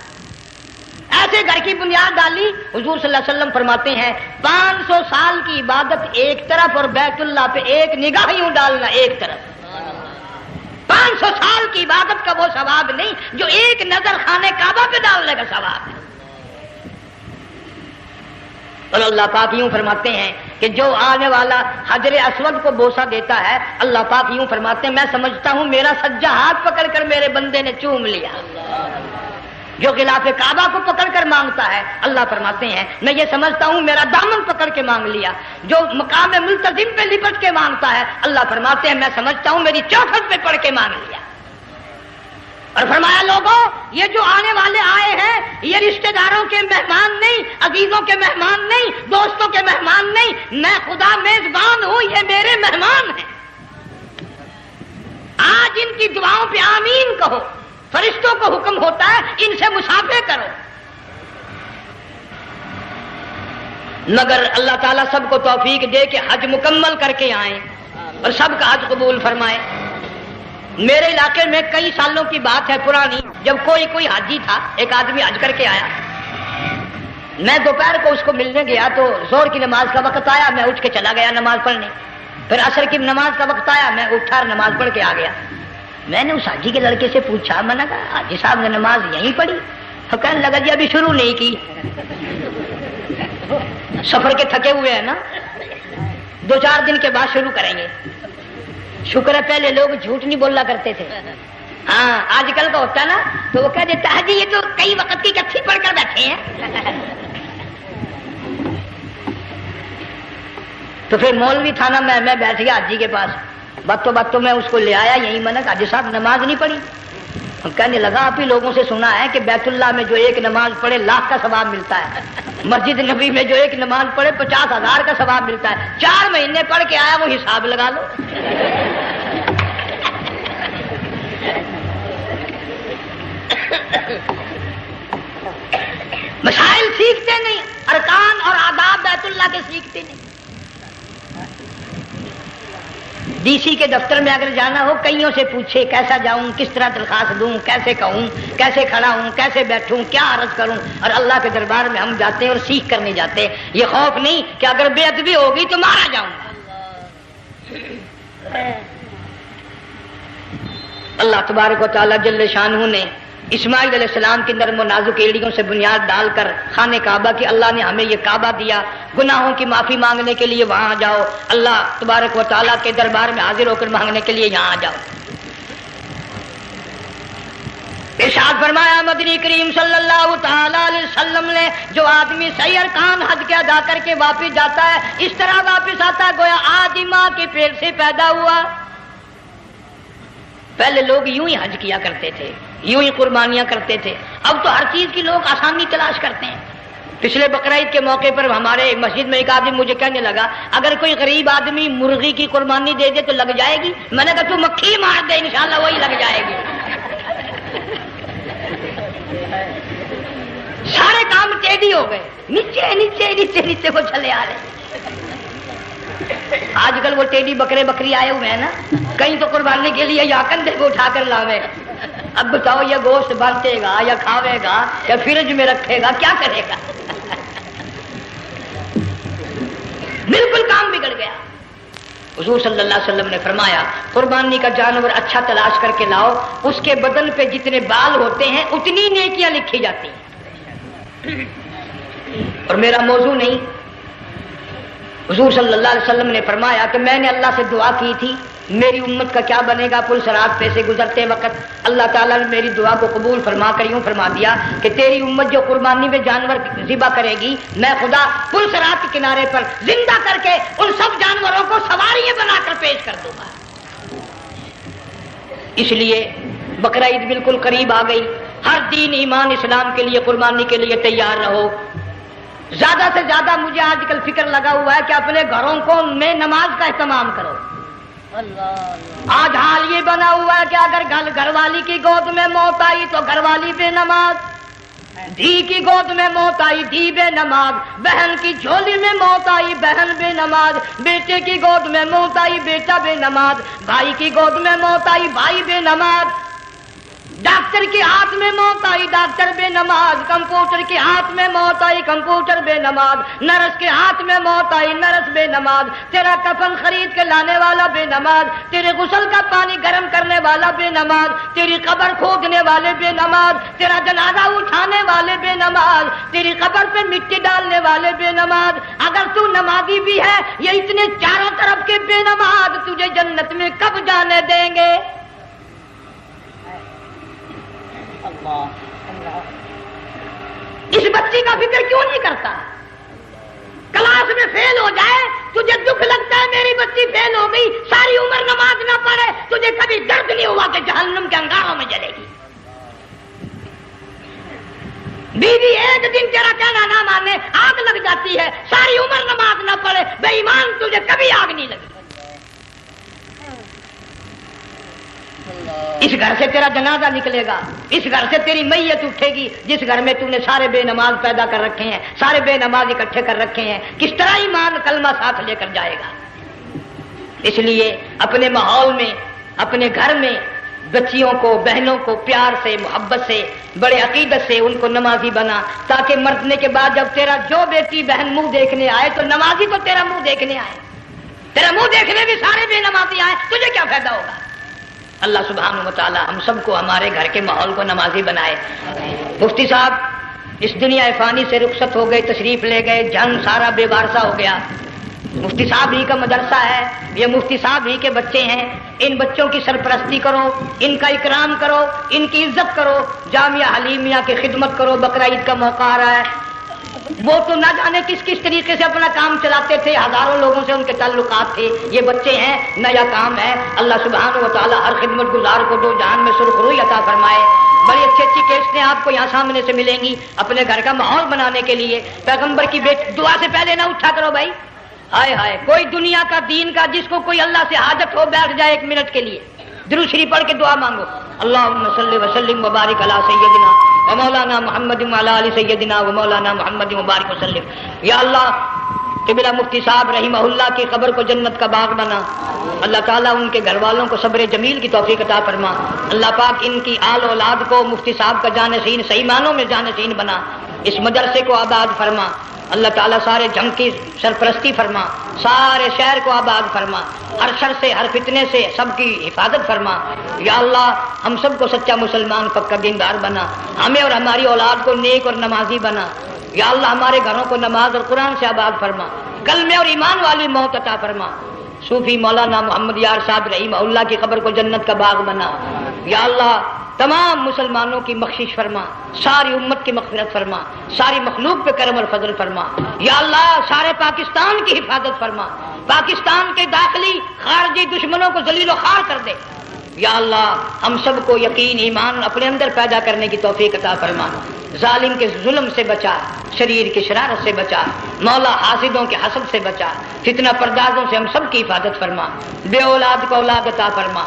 ایسے گھر کی بنیاد ڈالی۔ حضور صلی اللہ علیہ وسلم فرماتے ہیں 500 سال کی عبادت ایک طرف اور بیت اللہ پہ ایک نگاہ یوں ڈالنا ایک طرف۔ 500 سال کی عبادت کا وہ ثواب نہیں جو ایک نظر خانہ کعبہ پہ ڈالنے کا ثواب ہے۔ اور اللہ پاک یوں فرماتے ہیں کہ جو آنے والا حجر اسود کو بوسہ دیتا ہے اللہ پاک یوں فرماتے ہیں میں سمجھتا ہوں میرا سجا ہاتھ پکڑ کر میرے بندے نے چوم لیا. جو غلاف کعبہ کو پکڑ کر مانگتا ہے اللہ فرماتے ہیں میں یہ سمجھتا ہوں میرا دامن پکڑ کے مانگ لیا. جو مقام ملتزم پہ لپٹ کے مانگتا ہے اللہ فرماتے ہیں میں سمجھتا ہوں میری چوکھٹ پہ پڑھ کے مانگ لیا. اور فرمایا لوگوں یہ جو آنے والے آئے ہیں یہ رشتہ داروں کے مہمان نہیں, عزیزوں کے مہمان نہیں, دوستوں کے مہمان نہیں, میں خدا میزبان ہوں, یہ میرے مہمان ہیں. آج ان کی دعاؤں پہ آمین کہو. فرشتوں کو حکم ہوتا ہے ان سے مصافحہ کرو. مگر اللہ تعالیٰ سب کو توفیق دے کہ حج مکمل کر کے آئیں اور سب کا حج قبول فرمائے. میرے علاقے میں کئی سالوں کی بات ہے پرانی, جب کوئی حاجی تھا, ایک آدمی حج کر کے آیا. میں دوپہر کو اس کو ملنے گیا تو زور کی نماز کا وقت آیا, میں اٹھ کے چلا گیا نماز پڑھنے. پھر عصر کی نماز کا وقت آیا, میں اٹھا اور نماز پڑھ کے آ گیا. میں نے اس حاجی کے لڑکے سے پوچھا, میں نے کہا حاجی صاحب نے نماز یہیں پڑھی؟ تو کہنے لگا جی ابھی شروع نہیں کی, سفر کے تھکے ہوئے ہیں نا, 2-4 دن کے بعد شروع کریں گے. شکر ہے پہلے لوگ جھوٹ نہیں بولنا کرتے تھے. ہاں آج کل کا ہوتا نا تو وہ کہہ دیتا ہے جی یہ تو کئی وقت کی کتھی پڑھ کر بیٹھے ہیں. تو پھر مولوی تھا نا, میں بیٹھ گیا حاجی کے پاس. باتوں میں اس کو لے آیا, یہی میں نے کہا حاجی صاحب نماز نہیں پڑھی؟ کہنے لگا آپ ہی لوگوں سے سنا ہے کہ بیت اللہ میں جو ایک نماز پڑھے 1,00,000 کا ثواب ملتا ہے, مسجد نبی میں جو ایک نماز پڑھے 50,000 کا ثواب ملتا ہے. 4 مہینے پڑھ کے آیا, وہ حساب لگا لو. مسائل سیکھتے نہیں, ارکان اور آداب بیت اللہ کے سیکھتے نہیں. ڈی سی کے دفتر میں اگر جانا ہو کئیوں سے پوچھے کیسا جاؤں, کس طرح درخواست دوں, کیسے کہوں, کیسے کھڑا ہوں, کیسے بیٹھوں, کیا عرض کروں. اور اللہ کے دربار میں ہم جاتے ہیں اور سیکھ کرنے جاتے ہیں. یہ خوف نہیں کہ اگر بے ادبی ہوگی تو مارا جاؤں گا. اللہ تبارک و تعالیٰ جل شانہ نے اسماعیل علیہ السلام کی نرم و نازک ایڑیوں سے بنیاد ڈال کر خانہ کعبہ کی, اللہ نے ہمیں یہ کعبہ دیا, گناہوں کی معافی مانگنے کے لیے وہاں جاؤ, اللہ تبارک و تعالیٰ کے دربار میں حاضر ہو کر مانگنے کے لیے یہاں جاؤ. ارشاد فرمایا مدنی کریم صلی اللہ تعالی علیہ وسلم نے جو آدمی صحیح ارکان حج کے ادا کر کے واپس جاتا ہے اس طرح واپس آتا ہے گویا آج ہی ماں کے پیٹ سے پیدا ہوا. پہلے لوگ یوں ہی حج کیا کرتے تھے, یوں ہی قربانیاں کرتے تھے. اب تو ہر چیز کی لوگ آسانی تلاش کرتے ہیں. پچھلے بقرعید کے موقع پر ہمارے مسجد میں ایک آدمی مجھے کہنے لگا اگر کوئی غریب آدمی مرغی کی قربانی دے دے تو لگ جائے گی. میں نے کہا تو مکھی مار دے انشاءاللہ وہی لگ جائے گی. سارے کام ٹیڑھی ہو گئے, نیچے نیچے نیچے نیچے وہ چلے آ رہے. آج کل وہ ٹیڑھی بکرے بکری آئے ہوئے ہیں نا, کہیں تو قربانی کے لیے یا کندھے کو اٹھا کر لاوے. اب بتاؤ یہ گوشت بنتے گا یا کھاوے گا یا فریج میں رکھے گا, کیا کرے گا؟ بالکل کام بگڑ گیا. حضور صلی اللہ علیہ وسلم نے فرمایا قربانی کا جانور اچھا تلاش کر کے لاؤ, اس کے بدن پہ جتنے بال ہوتے ہیں اتنی نیکیاں لکھی جاتی ہیں. اور میرا موضوع نہیں, حضور صلی اللہ علیہ وسلم نے فرمایا کہ میں نے اللہ سے دعا کی تھی میری امت کا کیا بنے گا. پل صراط پہ سے گزرتے وقت اللہ تعالیٰ نے میری دعا کو قبول فرما کر یوں فرما دیا کہ تیری امت جو قربانی میں جانور ذبح کرے گی میں خدا پل صراط کے کنارے پر زندہ کر کے ان سب جانوروں کو سواریاں بنا کر پیش کر دوں گا. اس لیے بقرعید بالکل قریب آ گئی. ہر دین ایمان اسلام کے لیے قربانی کے لیے تیار رہو. زیادہ سے زیادہ مجھے آج کل فکر لگا ہوا ہے کہ اپنے گھروں کو میں نماز کا اہتمام کرو. آج حال یہ بنا ہوا ہے کہ اگر گھر والی کی گود میں موت آئی تو گھر والی بے نماز, دھی کی گود میں موت آئی دھی بے نماز, بہن کی جھولی میں موت آئی بہن بے نماز, بیٹے کی گود میں موت آئی بیٹا بے نماز, بھائی کی گود میں موت آئی بھائی بے نماز. ڈاکٹر کے ہاتھ میں موت آئی، ڈاکٹر بے نماز، کمپیوٹر کے ہاتھ میں موت آئی، کمپیوٹر بے نماز، نرس کے ہاتھ میں موت آئی، نرس بے نماز، تیرا کفن خرید کے لانے والا بے نماز، تیرے غسل کا پانی گرم کرنے والا بے نماز، تیری قبر کھودنے والے بے نماز، تیرا جنازہ اٹھانے والے بے نماز، تیری قبر پہ مٹی ڈالنے والے بے نماز۔ اگر تو نمازی بھی ہے، یہ اتنے چاروں طرف کے بے نماز تجھے جنت میں کب جانے دیں گے؟ اس بچی کا فکر کیوں نہیں کرتا؟ کلاس میں فیل ہو جائے تجھے دکھ لگتا ہے میری بچی فیل ہو گئی، ساری عمر نماز نہ پڑھے تجھے کبھی درد نہیں ہوا کہ جہنم کے انگاروں میں جلے گی؟ بیوی ایک دن تیرا کہنا نہ مانے آگ لگ جاتی ہے، ساری عمر نماز نہ پڑھے بے ایمان تجھے کبھی آگ نہیں لگی۔ اس گھر سے تیرا جنازہ نکلے گا، اس گھر سے تیری میت اٹھے گی جس گھر میں تو نے سارے بے نماز پیدا کر رکھے ہیں، سارے بے نماز اکٹھے کر رکھے ہیں، کس طرح ایمان کلمہ ساتھ لے کر جائے گا؟ اس لیے اپنے ماحول میں، اپنے گھر میں بچیوں کو، بہنوں کو پیار سے، محبت سے، بڑے عقیدت سے ان کو نمازی بنا، تاکہ مرنے کے بعد جب تیرا جو بیٹی بہن منہ دیکھنے آئے تو نمازی تو تیرا منہ دیکھنے آئے، تیرا منہ دیکھنے بھی سارے بے نمازی آئے، تجھے کیا فائدہ ہوگا؟ اللہ سبحانہ و تعالی ہم سب کو ہمارے گھر کے ماحول کو نمازی بنائے۔ مفتی صاحب اس دنیا فانی سے رخصت ہو گئے، تشریف لے گئے، جنگ سارا بے وارثہ ہو گیا۔ مفتی صاحب ہی کا مدرسہ ہے، یہ مفتی صاحب ہی کے بچے ہیں، ان بچوں کی سرپرستی کرو، ان کا اکرام کرو، ان کی عزت کرو، جامعہ حلیمیہ کی خدمت کرو۔ بقرہ عید کا موقع آ رہا ہے، وہ تو نہ جانے کس طریقے سے اپنا کام چلاتے تھے، ہزاروں لوگوں سے ان کے تعلقات تھے، یہ بچے ہیں، نیا کام ہے۔ اللہ سبحانہ و تعالی ہر خدمت گزار کو دو جہان میں سرخ روئی عطا فرمائے۔ بڑی اچھی اچھی کیسٹیں آپ کو یہاں سامنے سے ملیں گی اپنے گھر کا ماحول بنانے کے لیے۔ پیغمبر کی دعا سے پہلے نہ اٹھا کرو بھائی، ہائے ہائے، کوئی دنیا کا دین کا جس کو کوئی اللہ سے حاجت ہو بیٹھ جائے ایک منٹ کے لیے، درود شریف پڑھ کے دعا مانگو، اللہم صلی وسلم وبارک علی سیدنا و مولانا محمد وعلی آل سیدنا و مولانا محمد وبارک وسلم۔ یا اللہ قبلہ مفتی صاحب رحمہ اللہ کی قبر کو جنت کا باغ بنا، اللہ تعالیٰ ان کے گھر والوں کو صبر جمیل کی توفیق عطا فرما، اللہ پاک ان کی آل اولاد کو مفتی صاحب کا جانشین صحیح معنوں میں جانشین بنا، اس مدرسے کو آباد فرما، اللہ تعالیٰ سارے جنگ کی سرپرستی فرما، سارے شہر کو آباد فرما، ہر شر سے ہر فتنے سے سب کی حفاظت فرما۔ یا اللہ ہم سب کو سچا مسلمان پکا دیندار بنا، ہمیں اور ہماری اولاد کو نیک اور نمازی بنا۔ یا اللہ ہمارے گھروں کو نماز اور قرآن سے آباد فرما، کلمے اور ایمان والی موت عطا فرما۔ صوفی مولانا محمد یار صاحب رحمہ اللہ کی قبر کو جنت کا باغ بنا۔ یا اللہ تمام مسلمانوں کی بخشش فرما، ساری امت کی مغفرت فرما، ساری مخلوق پہ کرم اور فضل فرما۔ یا اللہ سارے پاکستان کی حفاظت فرما، پاکستان کے داخلی خارجی دشمنوں کو ذلیل و خوار کر دے۔ یا اللہ ہم سب کو یقین ایمان اپنے اندر پیدا کرنے کی توفیق عطا فرما، ظالم کے ظلم سے بچا، شریر کی شرارت سے بچا، مولا حاسدوں کے حسد سے بچا، فتنہ پردازوں سے ہم سب کی حفاظت فرما، بے اولاد کو اولاد عطا فرما،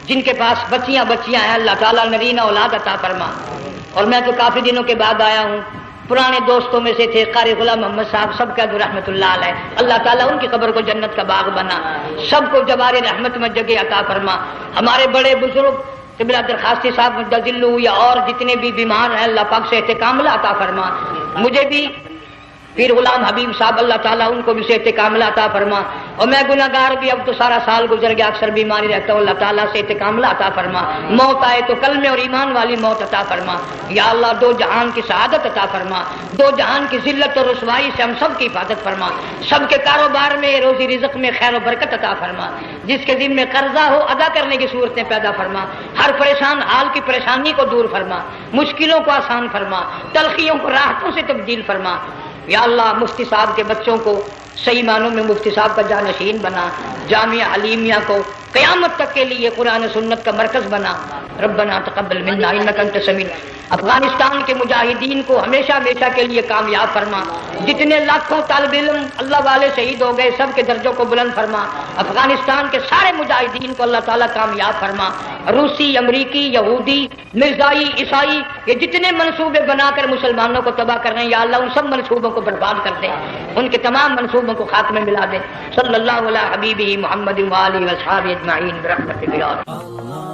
جن کے پاس بچیاں ہیں اللہ تعالیٰ نرینہ اولاد عطا فرما۔ اور میں تو کافی دنوں کے بعد آیا ہوں، پرانے دوستوں میں سے تھے قاری غلام محمد صاحب، سب کا رحمت اللہ علیہ، اللہ تعالیٰ ان کی قبر کو جنت کا باغ بنا، سب کو جوار رحمت میں جگہ عطا فرما۔ ہمارے بڑے بزرگ قبلہ درخواستی صاحب مجدلو یا اور جتنے بھی بیمار ہیں اللہ پاک صحت کاملہ عطا فرما، مجھے بھی پیر غلام حبیب صاحب اللہ تعالیٰ ان کو بھی صحت کاملہ عطا فرما، اور میں گناہگار بھی اب تو سارا سال گزر گیا، اکثر بیماری رہتا ہوں، اللہ تعالیٰ صحت کاملہ عطا فرما، موت آئے تو کلمے اور ایمان والی موت عطا فرما۔ یا اللہ دو جہان کی سعادت عطا فرما، دو جہان کی ذلت اور رسوائی سے ہم سب کی حفاظت فرما، سب کے کاروبار میں روزی رزق میں خیر و برکت عطا فرما، جس کے ذمہ قرضہ ہو ادا کرنے کی صورتیں پیدا فرما، ہر پریشان حال کی پریشانی کو دور فرما، مشکلوں کو آسان فرما، تلخیوں کو راحتوں سے تبدیل فرما۔ یا اللہ مفتی صاحب کے بچوں کو صحیح معنوں میں مفتی صاحب کا جانشین بنا، جامعہ حلیمیہ کو قیامت تک کے لیے قرآن سنت کا مرکز بنا۔ ربنا تقبل منا انک انت السمیع۔ افغانستان کے مجاہدین کو ہمیشہ ہمیشہ کے لیے کامیاب فرما، جتنے لاکھوں طالب علم اللہ والے شہید ہو گئے سب کے درجوں کو بلند فرما، افغانستان کے سارے مجاہدین کو اللہ تعالیٰ کامیاب فرما، روسی، امریکی، یہودی، مرزائی، عیسائی، یہ جتنے منصوبے بنا کر مسلمانوں کو تباہ کر رہے ہیں یا اللہ ان سب منصوبوں کو برباد کر دے، ان کے تمام منصوبوں کو خاک میں ملا دے۔ صلی اللہ علیہ حبیبہ محمد وآلہ وصحبہ اجمعین برحمتک یا اللہ۔